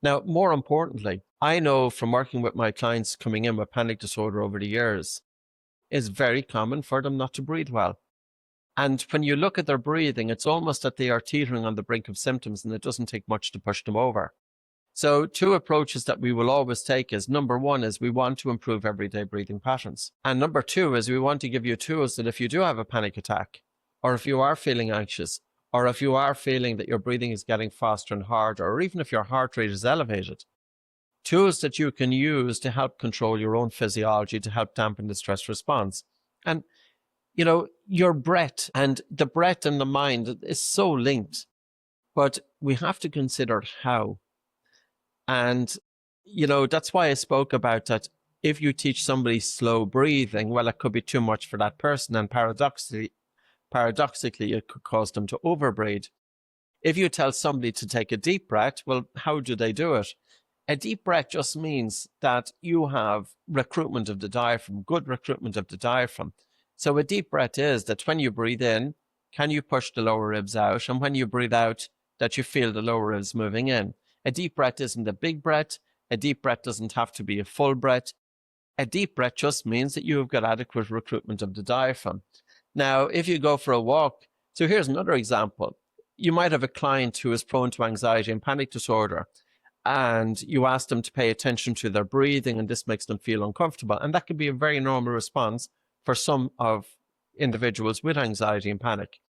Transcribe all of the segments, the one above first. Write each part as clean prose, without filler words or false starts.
Now, more importantly, I know from working with my clients coming in with panic disorder over the years, it's very common for them not to breathe well. And when you look at their breathing, it's almost that they are teetering on the brink of symptoms, and it doesn't take much to push them over. So two approaches that we will always take is, number one is we want to improve everyday breathing patterns. And number two is we want to give you tools that if you do have a panic attack, or if you are feeling anxious, or if you are feeling that your breathing is getting faster and harder, or even if your heart rate is elevated, tools that you can use to help control your own physiology, to help dampen the stress response. And, your breath and the mind is so linked, but we have to consider how. And, that's why I spoke about that. If you teach somebody slow breathing, well, it could be too much for that person. And paradoxically, it could cause them to overbreathe. If you tell somebody to take a deep breath, well, how do they do it? A deep breath just means that you have recruitment of the diaphragm, good recruitment of the diaphragm. So a deep breath is that when you breathe in, can you push the lower ribs out? And when you breathe out, that you feel the lower ribs moving in. A deep breath isn't a big breath. A deep breath doesn't have to be a full breath. A deep breath just means that you have got adequate recruitment of the diaphragm. Now, if you go for a walk, so here's another example. You might have a client who is prone to anxiety and panic disorder, and you ask them to pay attention to their breathing, and this makes them feel uncomfortable. And that could be a very normal response for some of individuals with anxiety and panic.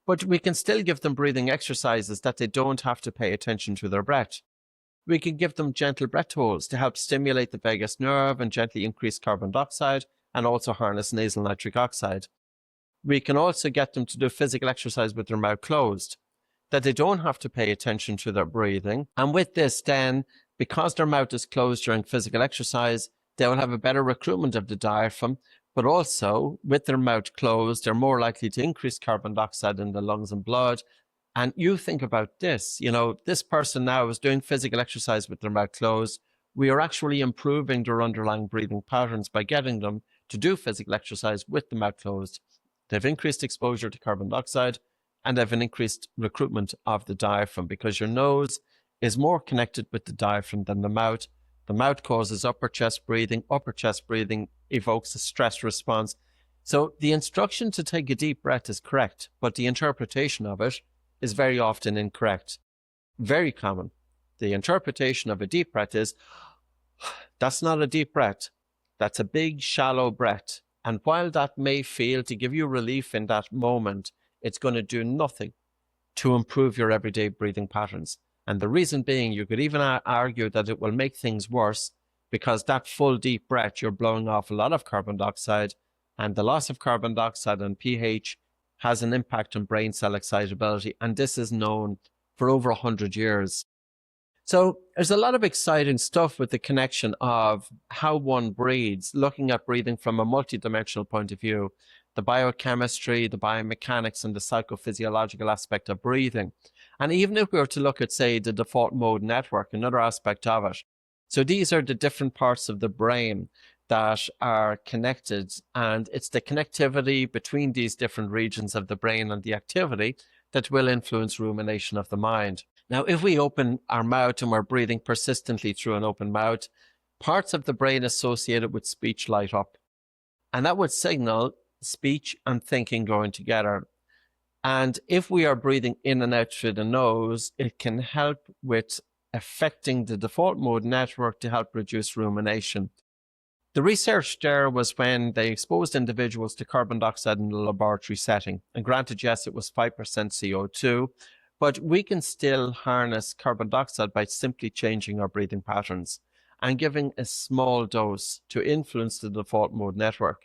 But we can still give them breathing exercises that they don't have to pay attention to their breath. We can give them gentle breath holds to help stimulate the vagus nerve and gently increase carbon dioxide and also harness nasal nitric oxide. We can also get them to do physical exercise with their mouth closed, that they don't have to pay attention to their breathing. And with this, then, because their mouth is closed during physical exercise, they will have a better recruitment of the diaphragm. But also, with their mouth closed, they're more likely to increase carbon dioxide in the lungs and blood. And you think about this, this person now is doing physical exercise with their mouth closed. We are actually improving their underlying breathing patterns by getting them to do physical exercise with the mouth closed. They've increased exposure to carbon dioxide, and they've an increased recruitment of the diaphragm, because your nose is more connected with the diaphragm than the mouth. The mouth causes upper chest breathing. Upper chest breathing evokes a stress response. So the instruction to take a deep breath is correct, but the interpretation of it is very often incorrect. Very common. The interpretation of a deep breath is, that's not a deep breath. That's a big, shallow breath. And while that may feel to give you relief in that moment, it's going to do nothing to improve your everyday breathing patterns. And the reason being, you could even argue that it will make things worse, because that full deep breath, you're blowing off a lot of carbon dioxide, and the loss of carbon dioxide and pH has an impact on brain cell excitability. And this is known for over 100 years. So there's a lot of exciting stuff with the connection of how one breathes, looking at breathing from a multidimensional point of view, the biochemistry, the biomechanics, and the psychophysiological aspect of breathing. And even if we were to look at, say, the default mode network, another aspect of it. So these are the different parts of the brain that are connected, and it's the connectivity between these different regions of the brain and the activity that will influence rumination of the mind. Now, if we open our mouth and we're breathing persistently through an open mouth, parts of the brain associated with speech light up, and that would signal speech and thinking going together. And if we are breathing in and out through the nose, it can help with affecting the default mode network to help reduce rumination. The research there was when they exposed individuals to carbon dioxide in a laboratory setting. And granted, yes, it was 5% CO2, but we can still harness carbon dioxide by simply changing our breathing patterns and giving a small dose to influence the default mode network.